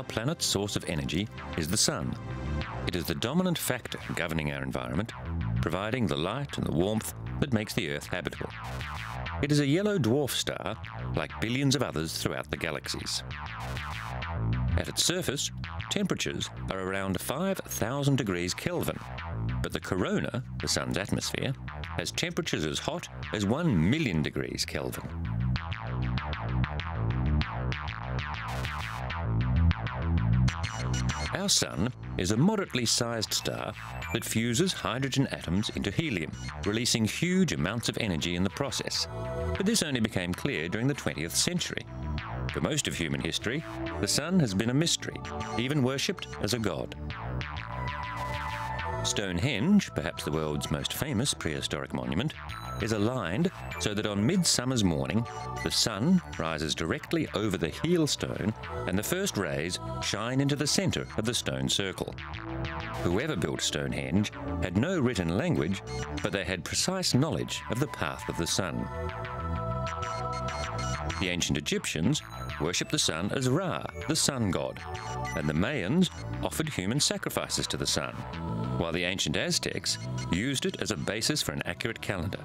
planet's source of energy is the sun. It is the dominant factor governing our environment, providing the light and the warmth that makes the Earth habitable. It is a yellow dwarf star, like billions of others throughout the galaxies. At its surface, temperatures are around 5,000 degrees Kelvin, but the corona, the sun's atmosphere, has temperatures as hot as 1 million degrees Kelvin. Our sun is a moderately sized star that fuses hydrogen atoms into helium, releasing huge amounts of energy in the process. But this only became clear during the 20th century. For most of human history, the sun has been a mystery, even worshipped as a god. Stonehenge, perhaps the world's most famous prehistoric monument, is aligned so that on midsummer's morning, the sun rises directly over the heel stone and the first rays shine into the centre of the stone circle. Whoever built Stonehenge had no written language, but they had precise knowledge of the path of the sun. The ancient Egyptians worshipped the sun as Ra, the sun god, and the Mayans offered human sacrifices to the sun, while the ancient Aztecs used it as a basis for an accurate calendar.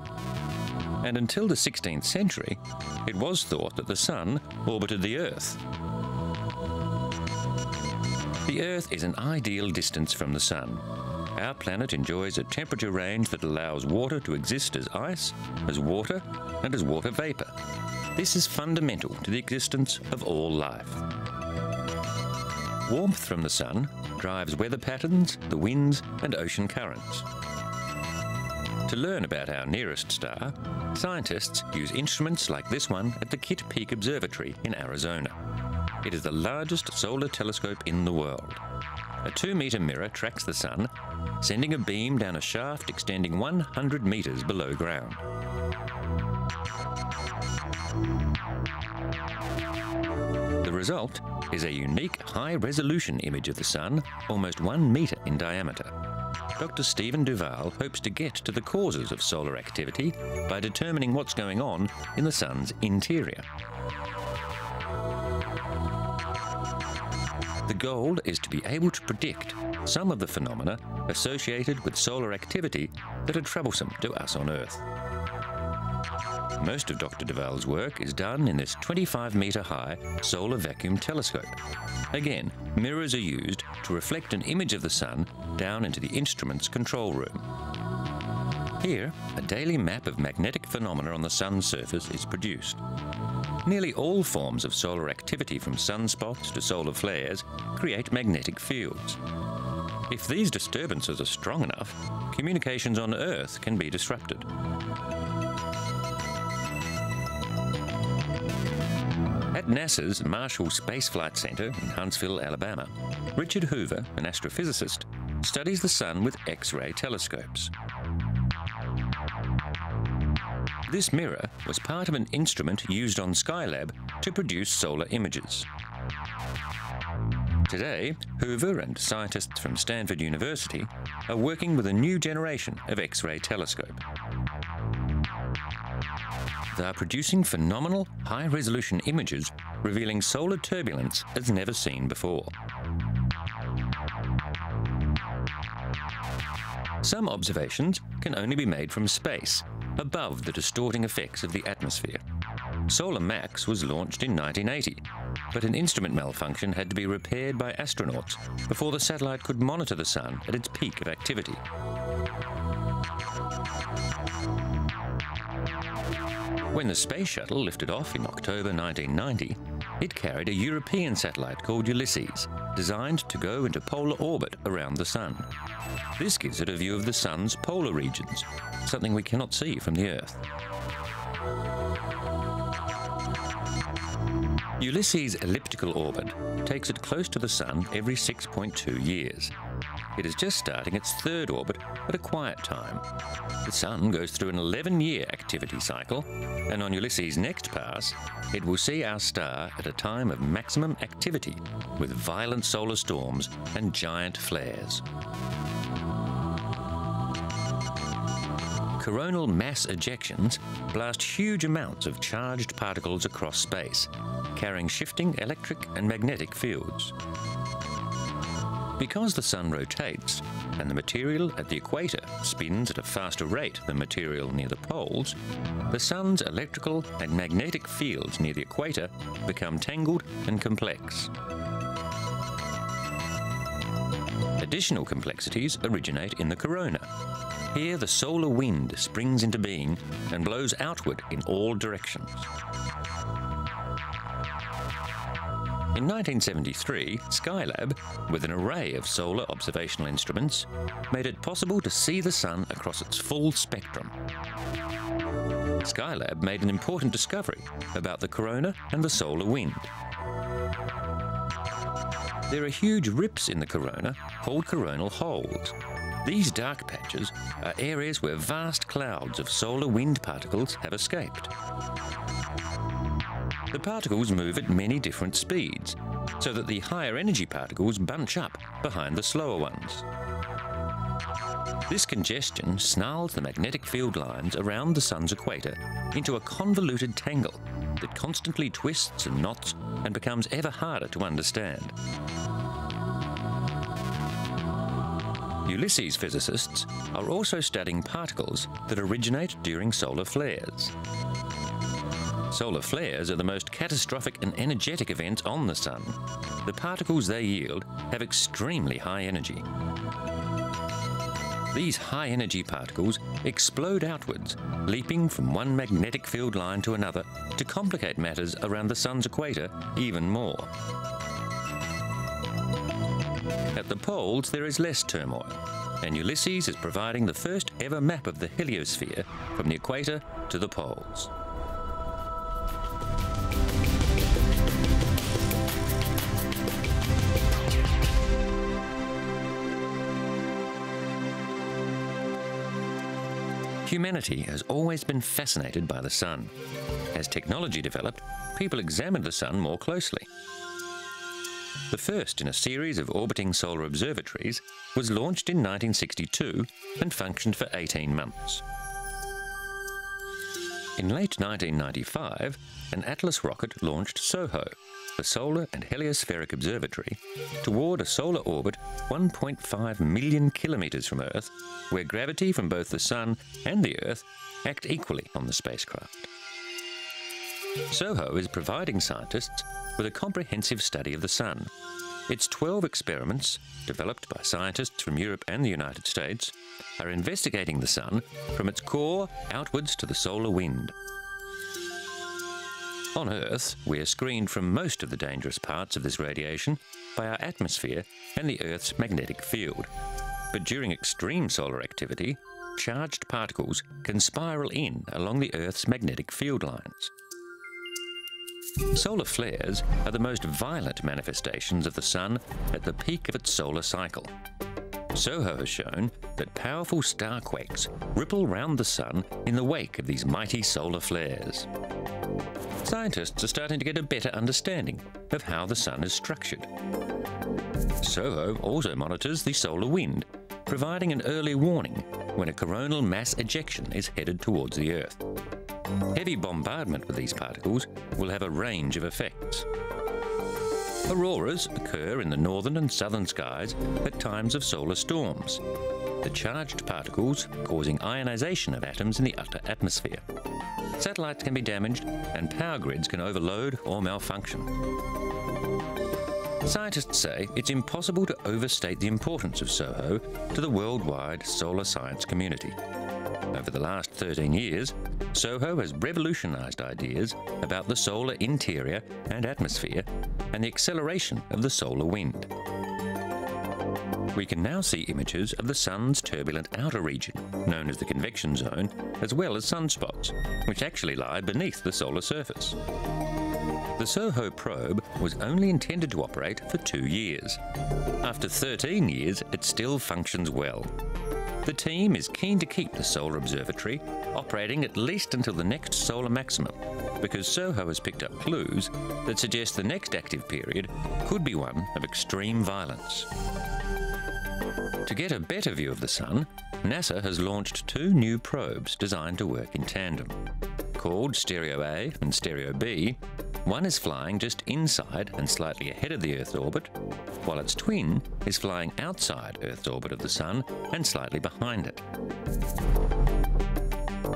And until the 16th century, it was thought that the sun orbited the Earth. The Earth is an ideal distance from the sun. Our planet enjoys a temperature range that allows water to exist as ice, as water, and as water vapour. This is fundamental to the existence of all life. Warmth from the sun drives weather patterns, the winds, and ocean currents. To learn about our nearest star, scientists use instruments like this one at the Kitt Peak Observatory in Arizona. It is the largest solar telescope in the world. A 2-metre mirror tracks the sun, sending a beam down a shaft extending 100 metres below ground. The result is a unique high-resolution image of the sun, almost 1 metre in diameter. Dr. Stephen Duval hopes to get to the causes of solar activity by determining what's going on in the sun's interior. The goal is to be able to predict some of the phenomena associated with solar activity that are troublesome to us on Earth. Most of Dr. Duval's work is done in this 25-metre-high solar vacuum telescope. Again, mirrors are used to reflect an image of the sun down into the instrument's control room. Here, a daily map of magnetic phenomena on the sun's surface is produced. Nearly all forms of solar activity, from sunspots to solar flares, create magnetic fields. If these disturbances are strong enough, communications on Earth can be disrupted. At NASA's Marshall Space Flight Center in Huntsville, Alabama, Richard Hoover, an astrophysicist, studies the sun with X-ray telescopes. This mirror was part of an instrument used on Skylab to produce solar images. Today, Hoover and scientists from Stanford University are working with a new generation of X-ray telescope. They are producing phenomenal high-resolution images revealing solar turbulence as never seen before. Some observations can only be made from space, above the distorting effects of the atmosphere. Solar Max was launched in 1980, but an instrument malfunction had to be repaired by astronauts before the satellite could monitor the sun at its peak of activity. When the Space Shuttle lifted off in October 1990, it carried a European satellite called Ulysses, designed to go into polar orbit around the Sun. This gives it a view of the Sun's polar regions, something we cannot see from the Earth. Ulysses' elliptical orbit takes it close to the Sun every 6.2 years. It is just starting its third orbit at a quiet time. The Sun goes through an 11-year activity cycle, and on Ulysses' next pass, it will see our star at a time of maximum activity, with violent solar storms and giant flares. Coronal mass ejections blast huge amounts of charged particles across space, carrying shifting electric and magnetic fields. Because the Sun rotates and the material at the equator spins at a faster rate than material near the poles, the Sun's electrical and magnetic fields near the equator become tangled and complex. Additional complexities originate in the corona. Here the solar wind springs into being and blows outward in all directions. In 1973, Skylab, with an array of solar observational instruments, made it possible to see the Sun across its full spectrum. Skylab made an important discovery about the corona and the solar wind. There are huge rips in the corona called coronal holes. These dark patches are areas where vast clouds of solar wind particles have escaped. The particles move at many different speeds, so that the higher energy particles bunch up behind the slower ones. This congestion snarls the magnetic field lines around the Sun's equator into a convoluted tangle that constantly twists and knots and becomes ever harder to understand. Ulysses physicists are also studying particles that originate during solar flares. Solar flares are the most catastrophic and energetic events on the Sun. The particles they yield have extremely high energy. These high-energy particles explode outwards, leaping from one magnetic field line to another to complicate matters around the Sun's equator even more. At the poles, there is less turmoil, and Ulysses is providing the first ever map of the heliosphere from the equator to the poles. Humanity has always been fascinated by the Sun. As technology developed, people examined the Sun more closely. The first in a series of orbiting solar observatories was launched in 1962 and functioned for 18 months. In late 1995, an Atlas rocket launched SOHO, the Solar and Heliospheric Observatory, toward a solar orbit 1.5 million kilometres from Earth, where gravity from both the Sun and the Earth act equally on the spacecraft. SOHO is providing scientists with a comprehensive study of the Sun. Its 12 experiments, developed by scientists from Europe and the United States, are investigating the Sun from its core outwards to the solar wind. On Earth, we are screened from most of the dangerous parts of this radiation by our atmosphere and the Earth's magnetic field. But during extreme solar activity, charged particles can spiral in along the Earth's magnetic field lines. Solar flares are the most violent manifestations of the Sun at the peak of its solar cycle. SOHO has shown that powerful starquakes ripple round the Sun in the wake of these mighty solar flares. Scientists are starting to get a better understanding of how the Sun is structured. SOHO also monitors the solar wind, providing an early warning when a coronal mass ejection is headed towards the Earth. Heavy bombardment with these particles will have a range of effects. Auroras occur in the northern and southern skies at times of solar storms, the charged particles causing ionization of atoms in the upper atmosphere. Satellites can be damaged and power grids can overload or malfunction. Scientists say it's impossible to overstate the importance of SOHO to the worldwide solar science community. Over the last 13 years, SOHO has revolutionized ideas about the solar interior and atmosphere and the acceleration of the solar wind. We can now see images of the Sun's turbulent outer region, known as the convection zone, as well as sunspots, which actually lie beneath the solar surface. The SOHO probe was only intended to operate for 2 years. After 13 years, it still functions well. The team is keen to keep the Solar Observatory operating at least until the next solar maximum, because SOHO has picked up clues that suggest the next active period could be one of extreme violence. To get a better view of the Sun, NASA has launched 2 new probes designed to work in tandem. Called Stereo A and Stereo B, one is flying just inside and slightly ahead of the Earth's orbit, while its twin is flying outside Earth's orbit of the Sun and slightly behind it.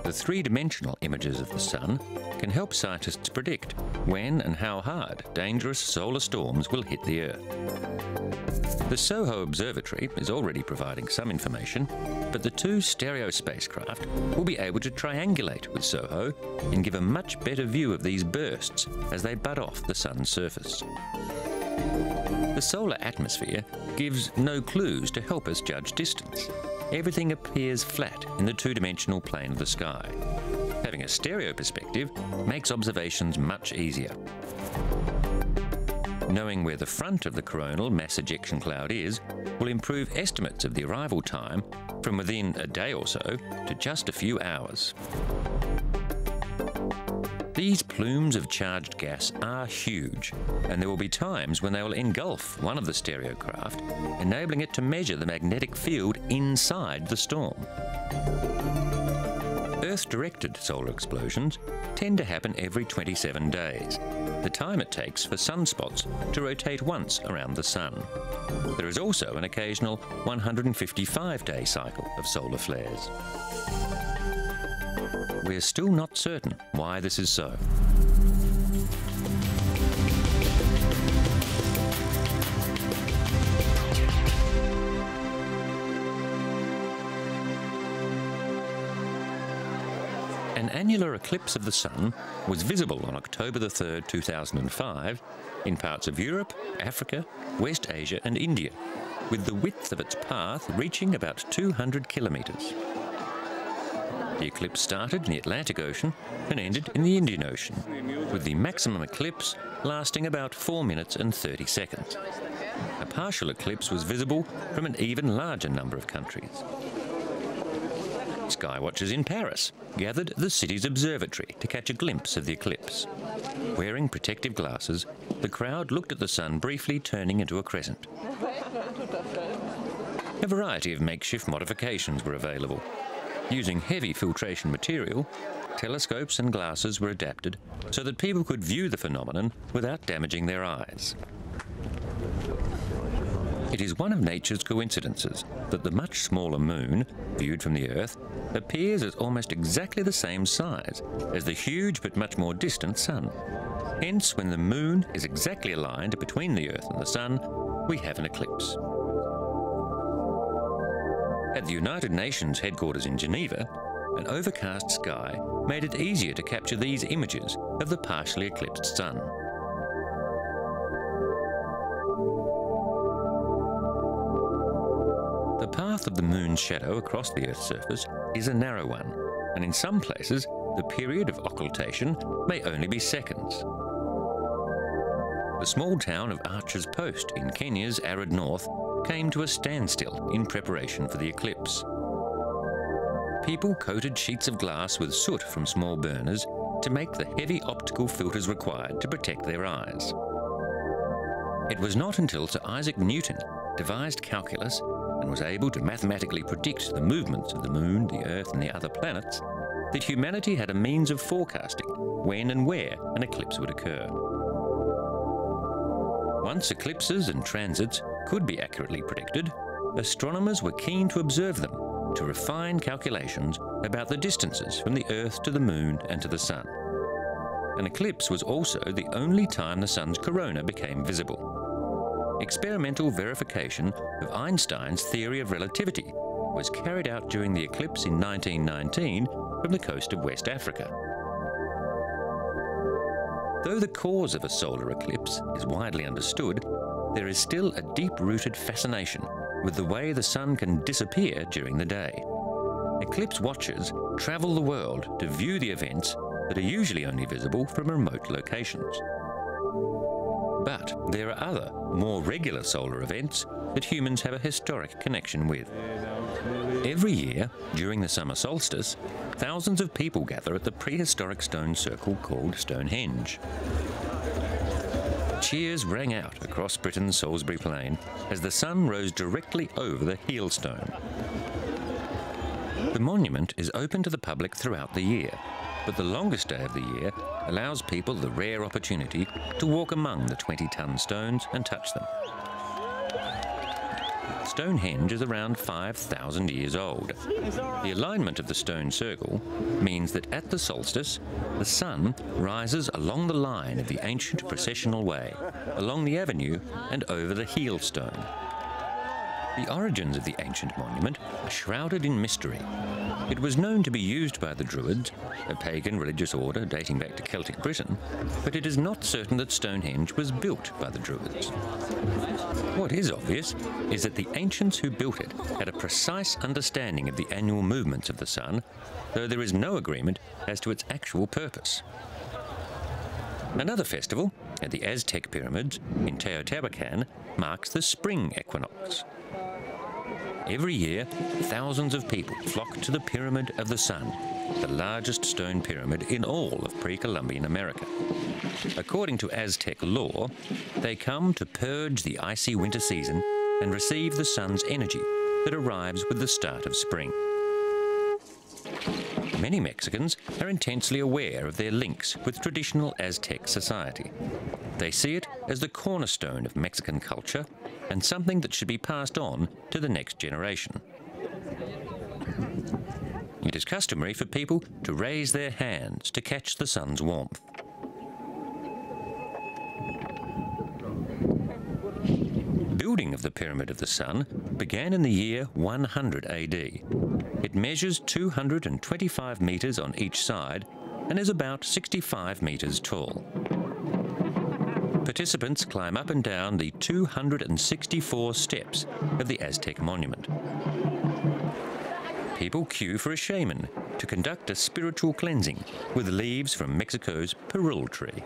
The 3-dimensional images of the Sun can help scientists predict when and how hard dangerous solar storms will hit the Earth. The SOHO Observatory is already providing some information, but the 2 stereo spacecraft will be able to triangulate with SOHO and give a much better view of these bursts as they bud off the Sun's surface. The solar atmosphere gives no clues to help us judge distance. Everything appears flat in the 2-dimensional plane of the sky. Having a stereo perspective makes observations much easier. Knowing where the front of the coronal mass ejection cloud is will improve estimates of the arrival time from within a day or so to just a few hours. These plumes of charged gas are huge, and there will be times when they will engulf one of the stereo craft, enabling it to measure the magnetic field inside the storm. Earth-directed solar explosions tend to happen every 27 days, the time it takes for sunspots to rotate once around the Sun. There is also an occasional 155-day cycle of solar flares. We're still not certain why this is so. An annular eclipse of the Sun was visible on October 3, 2005 in parts of Europe, Africa, West Asia and India, with the width of its path reaching about 200 kilometres. The eclipse started in the Atlantic Ocean and ended in the Indian Ocean, with the maximum eclipse lasting about 4 minutes and 30 seconds. A partial eclipse was visible from an even larger number of countries. Skywatchers in Paris gathered at the city's observatory to catch a glimpse of the eclipse. Wearing protective glasses, the crowd looked at the Sun briefly turning into a crescent. A variety of makeshift modifications were available. Using heavy filtration material, telescopes and glasses were adapted so that people could view the phenomenon without damaging their eyes. It is one of nature's coincidences that the much smaller Moon, viewed from the Earth, appears as almost exactly the same size as the huge but much more distant Sun. Hence, when the Moon is exactly aligned between the Earth and the Sun, we have an eclipse. At the United Nations headquarters in Geneva, an overcast sky made it easier to capture these images of the partially eclipsed Sun. The path of the Moon's shadow across the Earth's surface is a narrow one, and in some places the period of occultation may only be seconds. The small town of Archer's Post in Kenya's arid north came to a standstill in preparation for the eclipse. People coated sheets of glass with soot from small burners to make the heavy optical filters required to protect their eyes. It was not until Sir Isaac Newton devised calculus and was able to mathematically predict the movements of the Moon, the Earth and the other planets that humanity had a means of forecasting when and where an eclipse would occur. Once eclipses and transits could be accurately predicted, astronomers were keen to observe them to refine calculations about the distances from the Earth to the Moon and to the Sun. An eclipse was also the only time the Sun's corona became visible. Experimental verification of Einstein's theory of relativity was carried out during the eclipse in 1919 from the coast of West Africa. Though the cause of a solar eclipse is widely understood, there is still a deep-rooted fascination with the way the Sun can disappear during the day. Eclipse watchers travel the world to view the events that are usually only visible from remote locations. But there are other, more regular solar events that humans have a historic connection with. Every year, during the summer solstice, thousands of people gather at the prehistoric stone circle called Stonehenge. Cheers rang out across Britain's Salisbury Plain as the sun rose directly over the heel stone. The monument is open to the public throughout the year, but the longest day of the year allows people the rare opportunity to walk among the 20-ton stones and touch them. Stonehenge is around 5,000 years old. The alignment of the stone circle means that at the solstice, the sun rises along the line of the ancient processional way, along the avenue and over the heel stone. The origins of the ancient monument are shrouded in mystery. It was known to be used by the Druids, a pagan religious order dating back to Celtic Britain, but it is not certain that Stonehenge was built by the Druids. What is obvious is that the ancients who built it had a precise understanding of the annual movements of the sun, though there is no agreement as to its actual purpose. Another festival, at the Aztec pyramids in Teotihuacan, marks the spring equinox. Every year, thousands of people flock to the Pyramid of the Sun, the largest stone pyramid in all of pre-Columbian America. According to Aztec law, they come to purge the icy winter season and receive the sun's energy that arrives with the start of spring. Many Mexicans are intensely aware of their links with traditional Aztec society. They see it as the cornerstone of Mexican culture and something that should be passed on to the next generation. It is customary for people to raise their hands to catch the sun's warmth. Building of the Pyramid of the Sun began in the year 100 AD. It measures 225 metres on each side and is about 65 metres tall. Participants climb up and down the 264 steps of the Aztec monument. People queue for a shaman to conduct a spiritual cleansing with leaves from Mexico's perul tree.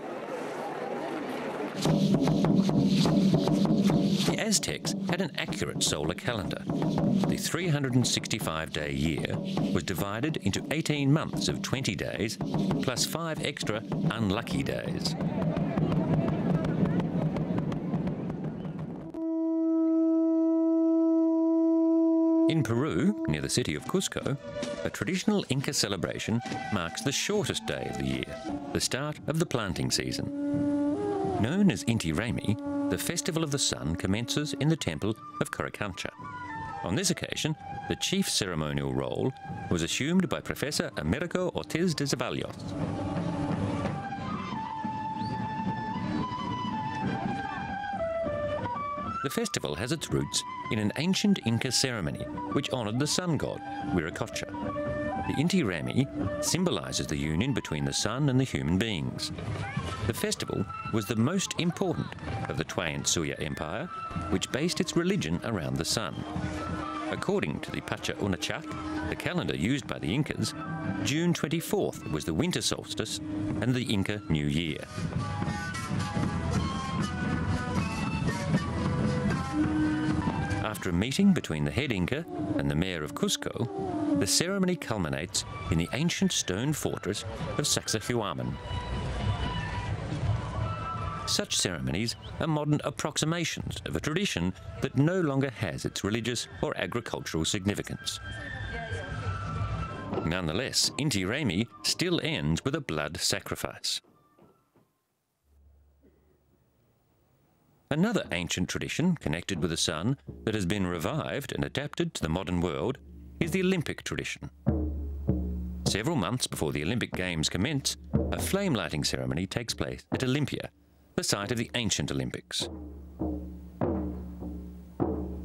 The Aztecs had an accurate solar calendar. The 365-day year was divided into 18 months of 20 days, plus 5 extra unlucky days. In Peru, near the city of Cusco, a traditional Inca celebration marks the shortest day of the year, the start of the planting season. Known as Inti Raymi, the Festival of the Sun commences in the temple of Coricancha. On this occasion, the chief ceremonial role was assumed by Professor Americo Ortiz de Ceballos. The festival has its roots in an ancient Inca ceremony which honoured the sun god, Viracocha. The Inti Raymi symbolises the union between the sun and the human beings. The festival was the most important of the Tuayan Suya Empire, which based its religion around the sun. According to the Pacha Unachak, the calendar used by the Incas, June 24th was the winter solstice and the Inca New Year. After a meeting between the head Inca and the mayor of Cusco, the ceremony culminates in the ancient stone fortress of Sacsayhuaman. Such ceremonies are modern approximations of a tradition that no longer has its religious or agricultural significance. Nonetheless, Inti Raymi still ends with a blood sacrifice. Another ancient tradition connected with the sun that has been revived and adapted to the modern world is the Olympic tradition. Several months before the Olympic Games commence, a flame lighting ceremony takes place at Olympia, the site of the ancient Olympics.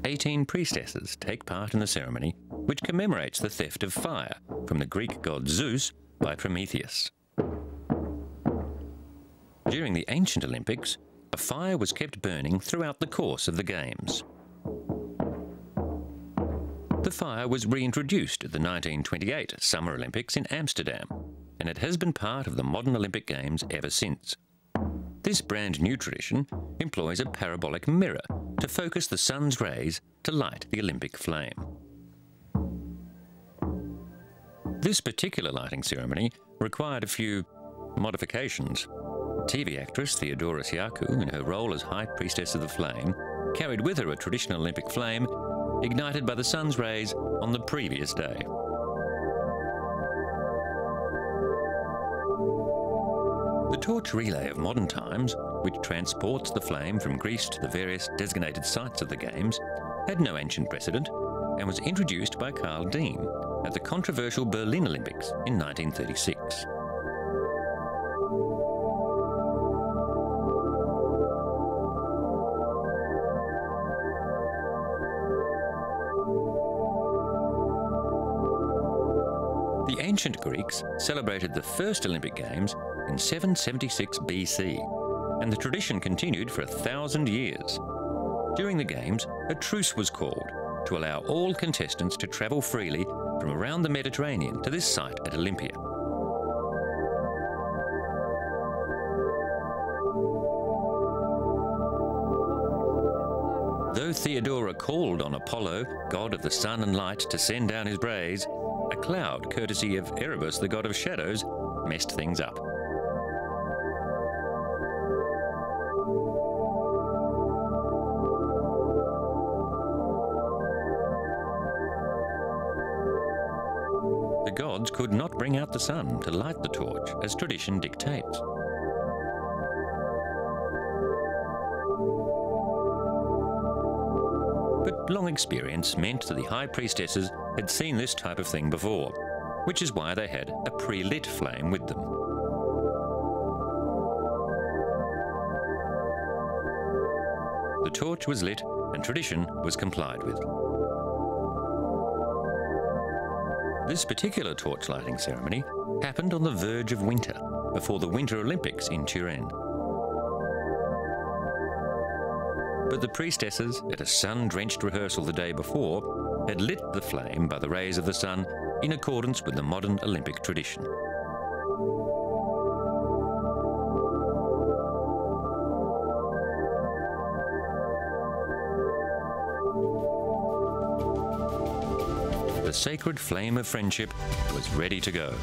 18 priestesses take part in the ceremony, which commemorates the theft of fire from the Greek god Zeus by Prometheus. During the ancient Olympics, a fire was kept burning throughout the course of the Games. The fire was reintroduced at the 1928 Summer Olympics in Amsterdam, and it has been part of the modern Olympic Games ever since. This brand new tradition employs a parabolic mirror to focus the sun's rays to light the Olympic flame. This particular lighting ceremony required a few modifications. TV actress Theodora Siakou, in her role as High Priestess of the Flame, carried with her a traditional Olympic flame ignited by the sun's rays on the previous day. The torch relay of modern times, which transports the flame from Greece to the various designated sites of the Games, had no ancient precedent and was introduced by Karl Diem at the controversial Berlin Olympics in 1936. The ancient Greeks celebrated the first Olympic Games in 776 BC, and the tradition continued for 1,000 years. During the Games, a truce was called to allow all contestants to travel freely from around the Mediterranean to this site at Olympia. Though Theodora called on Apollo, god of the sun and light, to send down his rays, a cloud, courtesy of Erebus, the god of shadows, messed things up. The gods could not bring out the sun to light the torch, as tradition dictates. But long experience meant that the high priestesses had seen this type of thing before, which is why they had a pre-lit flame with them. The torch was lit and tradition was complied with. This particular torch lighting ceremony happened on the verge of winter, before the Winter Olympics in Turin. But the priestesses, at a sun-drenched rehearsal the day before, had lit the flame by the rays of the sun in accordance with the modern Olympic tradition. The sacred flame of friendship was ready to go.